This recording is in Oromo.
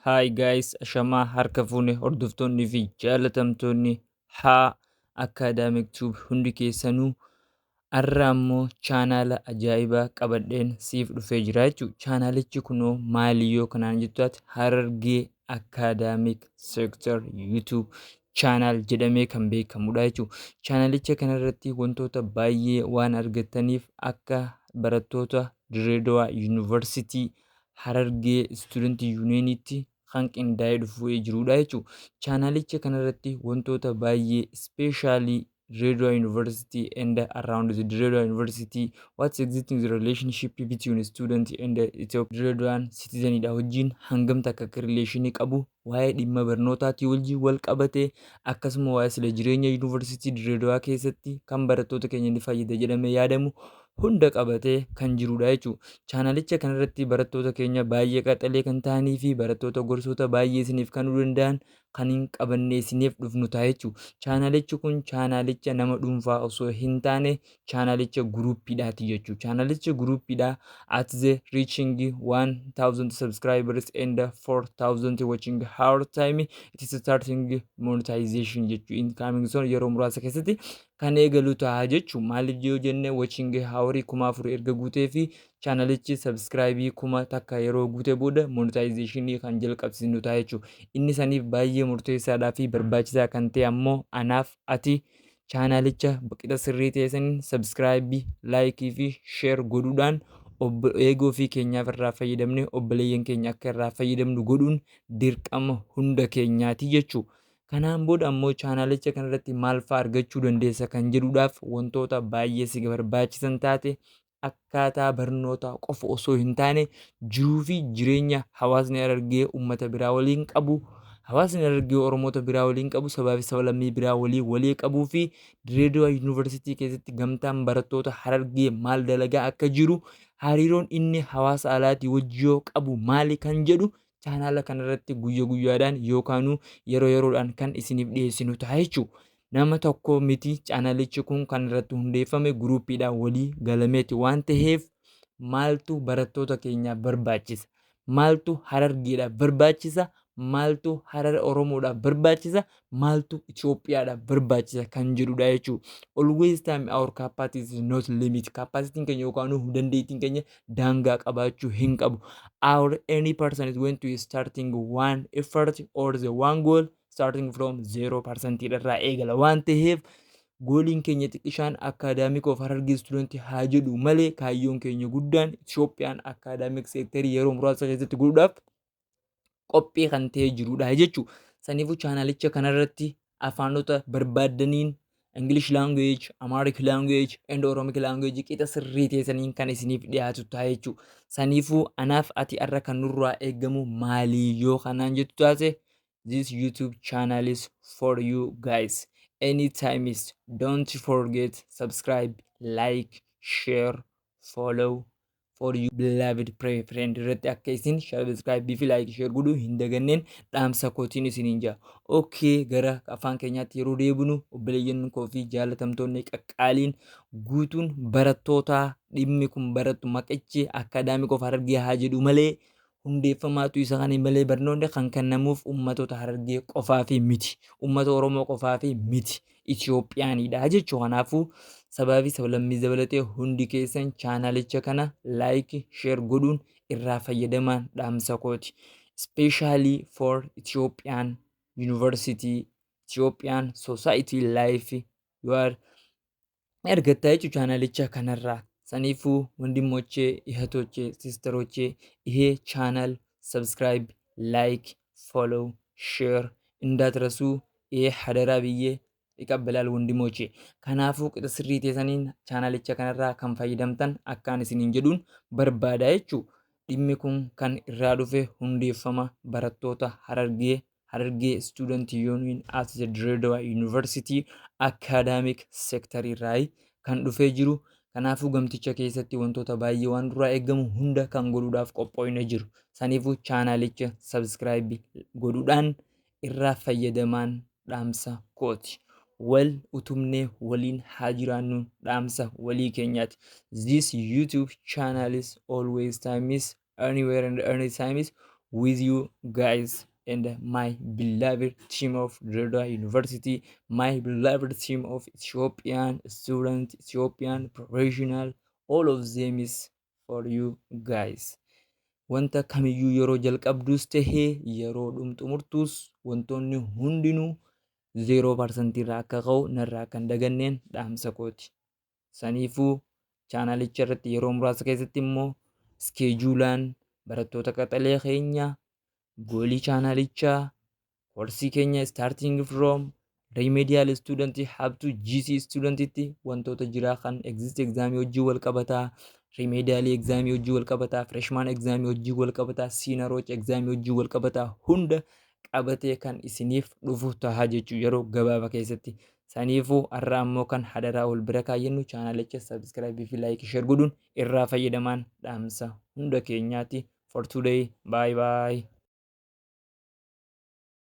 Hi guys, ashamaa harka fuune hordoftoonni fi jaalatamtoonni haa Academic Tube hundi keessanuu har'a ammoo chaanaala ajaa'ibaa qabadheen siif dhufee jira jechuudha. Chaanaalichi kunoo maali yoo kanaan jettu Harargee Academic Sector YouTube chaanaal jedhamee kan beekamudha jechuudha. Chaanaalicha kanarratti wantoota baay'ee waan argattaniif akka barattoota Dirreedawaa Yuunivarsiitii Harargee Student Unionitti kan qindaa'ee dhufee jirudha jechuudha. Chaanaalicha kanarratti wantoota baay'ee ispeeshaalii Dirreedawaa University and around the Dirreedawaa University, what's existing the relationship between student and Ethiopia Dirreedawaan citizenidha wajjin hangamta akka relationii qabu waa'ee dhimma barnootaatii wajjin wal qabatee akkasuma waa'ee sila jireenya Yuunivarsiitii Dirreedawaa keessatti kan barattoota keenya ni fayyada jedhamee yaadamu hunda qabatee kan jirudha jechuudha. Chaanaalicha kanarratti barattoota keenya baay'ee qaxalee kan ta'anii fi barattoota gorsoota baay'ee isiniif kennuu danda'an kan hin qabannee isiniif dhufnu ta'a jechuudha. Chaanaalichi kun chaanaalicha nama dhuunfaa osoo hin taane chaanaalicha guruuppiidhaati jechuudha. Chaanaalicha guruuppiidhaa at the reaching 1000 subscribers and 4000 watching hour time it is starting monetization jechuudha. Incoming zone yeroo muraasa keessatti kan eegalu ta'a jechuudha. Maaliif yoo jenne watching hourii 4000 erga guutee fi chaanaalichi subscribe 1000 takka yeroo guute booda monetizationii kan jalqabsiisnu ta'a jechuudha. Inni saniif baay'ee murteessaadhaa fi barbaachisaa kan ta'e ammoo anaaf ati chaanaalicha qixa sirrii ta'e saniin subscribe, like fi share godhuudhaan eegoo fi keenyaaf irraa fayyadamne obboleeyyan keenya akka irraa fayyadamnu godhuun dirqama hunda keenyaati jechuudha. Kanaan booda ammoo chaanaalicha kanarratti maal fa'aa argachuu dandeessa kan jedhuudhaaf wantoota baay'ee si barbaachisan taate akkaataa barnootaa qofa osoo hin taane jiruu fi jireenya hawaasni Harargee uummata biraa waliin qabu, hawaasni Harargee Oromoota biraa waliin qabu, sabaa fi sab-lammii biraa walii qabuu fi Dirreedawaa Yuunivarsiitii keessatti gamtaan barattoota Harargee maal dalagaa akka jiru, hariiroon inni hawaasa alaatii wajjin qabu maali kan jedhu chaanaala kanarratti guyyaadhaan yookaanuu yeroodhaan kan isiniif dhiyeessinu ta'a jechuudha. Nama tokko miti chaanaalichi kun kan irratti hundeeffame guruuppiidhaan walii galameeti waan ta'eef maaltu barattoota keenyaaf barbaachisa? Maaltu Harargeedhaaf barbaachisa? Maaltu Harar Oromoodhaaf barbaachisa? Maaltu Itoophiyaadhaaf barbaachisa kan jedhudha jechuudha. Always time our capacity is not limit. Capacity keenya yookaan dandeettiin keenya daangaa qabaachuu hin qabu. Our any person is going to starting one effort or the one goal starting from 0% irraa eegala waan ta'eef gooliin keenya xiqqishaan akaadaamik of Harargee student haa jedhu malee kaayyoon keenya guddaan Itoophiyaan akaadaamik seektarii yeroo muraasa keessatti godhuudhaaf qophii kan ta'ee jirudha jechuudha. Saniifuu chaanaalicha kanarratti afaanota barbaaddaniin English language, Amharic language, and Oromic language qixa sirrii teessaniin kan isiniif dhiyaatu ta'a jechuudha. Saniifuu anaaf ati har'a kan nurraa eegamu maalii yoo kanaan jettu taate this YouTube channel is for you guys. Anytime is don't forget subscribe, like, share, follow for you beloved friend irratti akka isin subscribe fi like share godhuu hin daganneen dhaamsa kootiin isiniin jaa. Okay, gara afaan keenyaatti yeroo deebinu obboleeyyan koo fi jaalatamtoonni qaqqaaliin guutuun barattootaa dhimmi kun barattu maqichi akaadaamik of Harargee haa jedhu malee hundeeffamaatu isa kan malee barnoonni kan kennamuuf ummatoota Harargee qofaa fi miti. Ummata Oromoo qofaa fi miti. Itoophiyaanidha jechuudha. Kanaafuu sabaa fi sab-lammii dabalatee hundi keessan chaanaalicha kana like, share godhuun irraa fayyadamaan dhaamsa kooti. Especially for Ethiopian University, Ethiopian Society Life you are ergattaa jechuudha chaanaalicha kanarraa. Saniifuu wandimmochee, ihatochee, sisterochee ይሄ ቻናል ሰብስክራይብ፣ ላይክ፣ ፎሎው፣ ሼር እንዳትረሱ ይሄ ሀደራ ብዬ ይቀበላል ወንድሞቼ። ከናፉ qixa sirrii teessaniin chaanaalicha kanarraa kan fayyadamtan akkaan isiniin jedhuun barbaada jechuudha. Dhimmi kun kan irraa dhufe hundeeffama barattoota Harargee Student Union at the Dirreedawaa University Academic Sector irraa kan dhufee jiru. Kanaafuu gamticha keessatti wantoota baay'ee waan duraa eegamu hunda kan godhuudhaaf qophoofnee jiru. Saniifuu chaanaalicha subscribe godhuudhaan irraa fayyadamaan dhaamsa kooti. Wal utumnee waliin haa jiraannu dhaamsa walii keenyaati. This YouTube channel is always time is anywhere and any time is with you guys and my beloved team of Dredda University, my beloved team of Ethiopian students, Ethiopian professional, all of them is for you guys. Wanta kamiyyuu yeroo jalqabduus tahee yeroo xumurtus wantoonni hundinuu 0% irraa akka ka'u narraa kan daganneen dhaamsa kooti. Saniifuu chaanalicha irratti yeroo muraasa keessatti immoo iskeejuulaan barattoota qaxalee keenya goolii chaanalichaa korsii keenya starting from remedial student up to GC studentitti wantoota jiraa kan exit exam hojii wal qabataa, remedial exam hojii wal qabataa, freshman exam hojii wal qabataa, senior exam hojii wal qabataa hunda qabatee kan isiniif dhufu tahaa jechuu yeroo gabaabaa keessatti. Saniifuu har'a ammoo kan hadaraa wal bira kaayyennu chaanalicha subscribe fi like share godhuun irraa fayyadamaan dhaamsa hunda keenyaati. For today, bye bye.